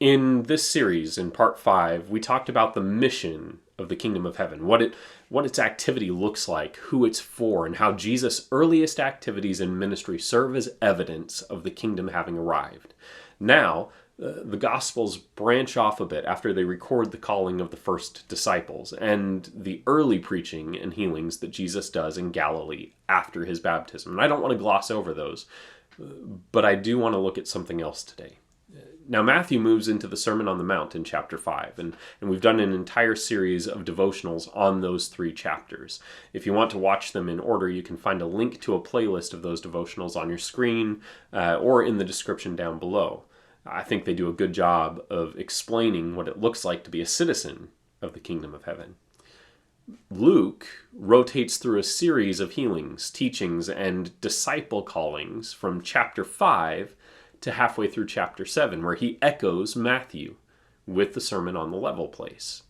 In this series, in part 5, we talked about the mission of the kingdom of heaven, what its activity looks like, who it's for, and how Jesus' earliest activities in ministry serve as evidence of the kingdom having arrived. Now, the Gospels branch off a bit after they record the calling of the first disciples and the early preaching and healings that Jesus does in Galilee after his baptism. And I don't want to gloss over those, but I do want to look at something else today. Now, Matthew moves into the Sermon on the Mount in chapter 5, and we've done an entire series of devotionals on those 3 chapters. If you want to watch them in order, you can find a link to a playlist of those devotionals on your screen or in the description down below. I think they do a good job of explaining what it looks like to be a citizen of the kingdom of heaven. Luke rotates through a series of healings, teachings, and disciple callings from chapter 5 to halfway through chapter 7, where he echoes Matthew with the Sermon on the Level Place.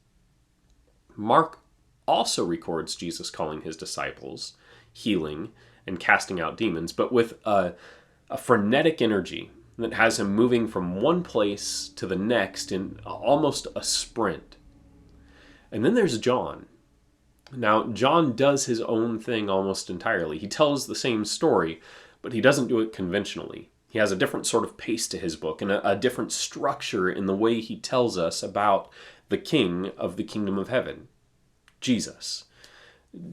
Mark also records Jesus calling his disciples, healing, and casting out demons, but with a frenetic energy that has him moving from one place to the next in almost a sprint. And then there's John. Now, John does his own thing almost entirely. He tells the same story, but he doesn't do it conventionally. He has a different sort of pace to his book and a different structure in the way he tells us about the king of the kingdom of heaven, Jesus.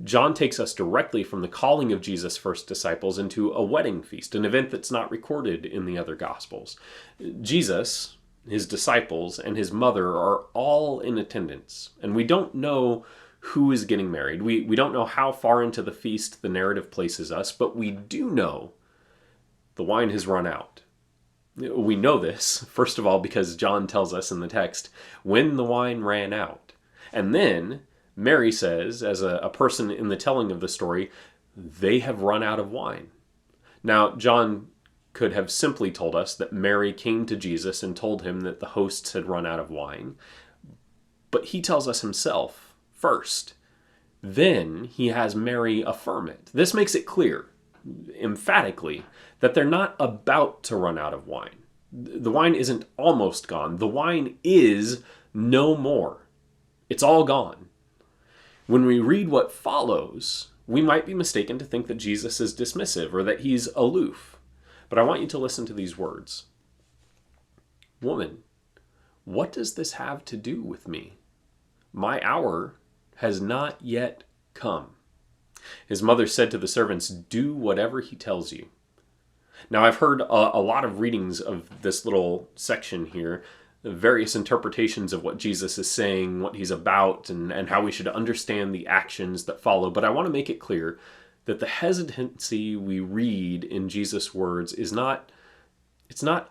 John takes us directly from the calling of Jesus' first disciples into a wedding feast, an event that's not recorded in the other Gospels. Jesus, his disciples, and his mother are all in attendance, and we don't know who is getting married. We don't know how far into the feast the narrative places us, but we do know the wine has run out. We know this, first of all, because John tells us in the text, when the wine ran out. And then Mary says, as a person in the telling of the story, they have run out of wine. Now, John could have simply told us that Mary came to Jesus and told him that the hosts had run out of wine. But he tells us himself first. Then he has Mary affirm it. This makes it clear, emphatically, that they're not about to run out of wine. The wine isn't almost gone. The wine is no more. It's all gone. When we read what follows, we might be mistaken to think that Jesus is dismissive or that he's aloof. But I want you to listen to these words. Woman, what does this have to do with me? My hour has not yet come. His mother said to the servants, do whatever he tells you. Now, I've heard a lot of readings of this little section here, various interpretations of what Jesus is saying, what he's about, and how we should understand the actions that follow. But I want to make it clear that the hesitancy we read in Jesus' words is not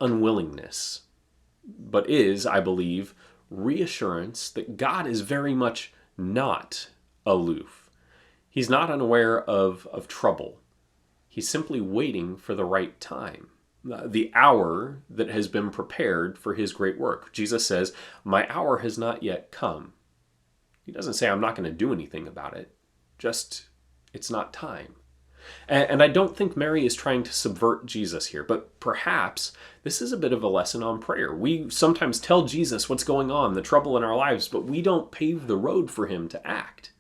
unwillingness, but is, I believe, reassurance that God is very much not aloof. He's not unaware of trouble. He's simply waiting for the right time, the hour that has been prepared for his great work. Jesus says, my hour has not yet come. He doesn't say, I'm not going to do anything about it. Just, it's not time. And I don't think Mary is trying to subvert Jesus here, but perhaps this is a bit of a lesson on prayer. We sometimes tell Jesus what's going on, the trouble in our lives, but we don't pave the road for him to act.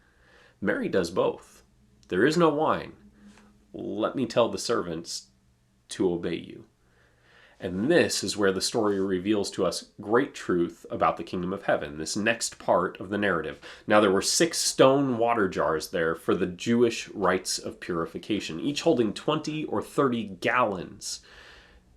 Mary does both. There is no wine. Let me tell the servants to obey you. And this is where the story reveals to us great truth about the kingdom of heaven, this next part of the narrative. Now, there were 6 stone water jars there for the Jewish rites of purification, each holding 20 or 30 gallons.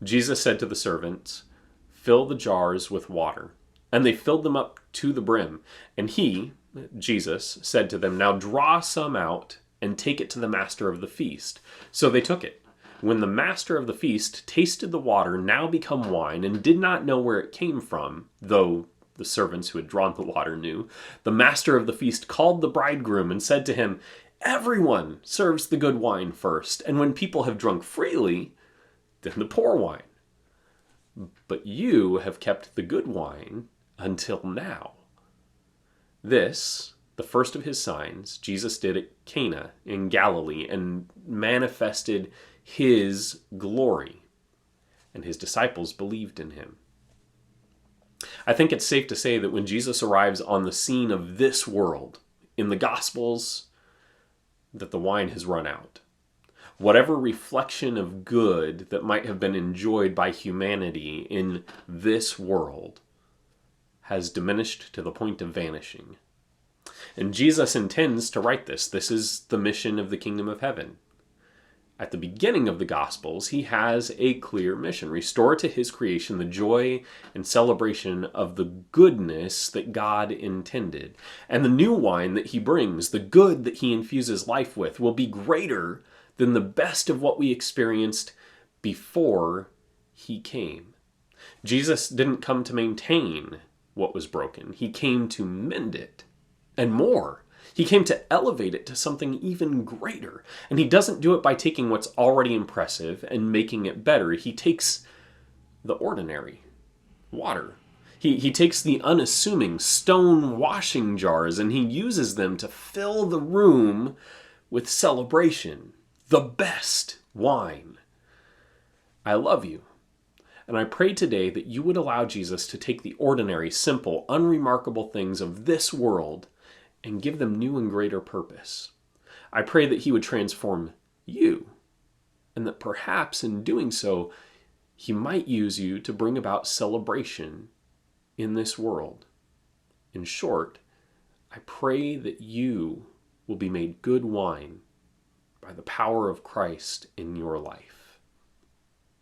Jesus said to the servants, fill the jars with water. And they filled them up to the brim. And he, Jesus, said to them, now draw some out and take it to the master of the feast. So they took it. When the master of the feast tasted the water now become wine and did not know where it came from, though the servants who had drawn the water knew, the master of the feast called the bridegroom and said to him, everyone serves the good wine first, and when people have drunk freely, then the poor wine. But you have kept the good wine until now. This, the first of his signs, Jesus did at Cana in Galilee and manifested his glory, and his disciples believed in him. I think it's safe to say that when Jesus arrives on the scene of this world, in the Gospels, that the wine has run out. Whatever reflection of good that might have been enjoyed by humanity in this world has diminished to the point of vanishing. And Jesus intends to write this. This is the mission of the kingdom of heaven. At the beginning of the Gospels, he has a clear mission. Restore to his creation the joy and celebration of the goodness that God intended. And the new wine that he brings, the good that he infuses life with, will be greater than the best of what we experienced before he came. Jesus didn't come to maintain what was broken. He came to mend it. And more, he came to elevate it to something even greater. And he doesn't do it by taking what's already impressive and making it better. He takes the ordinary, water. He takes the unassuming stone washing jars and he uses them to fill the room with celebration. The best wine. I love you. And I pray today that you would allow Jesus to take the ordinary, simple, unremarkable things of this world and give them new and greater purpose. I pray that he would transform you, and that perhaps in doing so, he might use you to bring about celebration in this world. In short, I pray that you will be made good wine by the power of Christ in your life.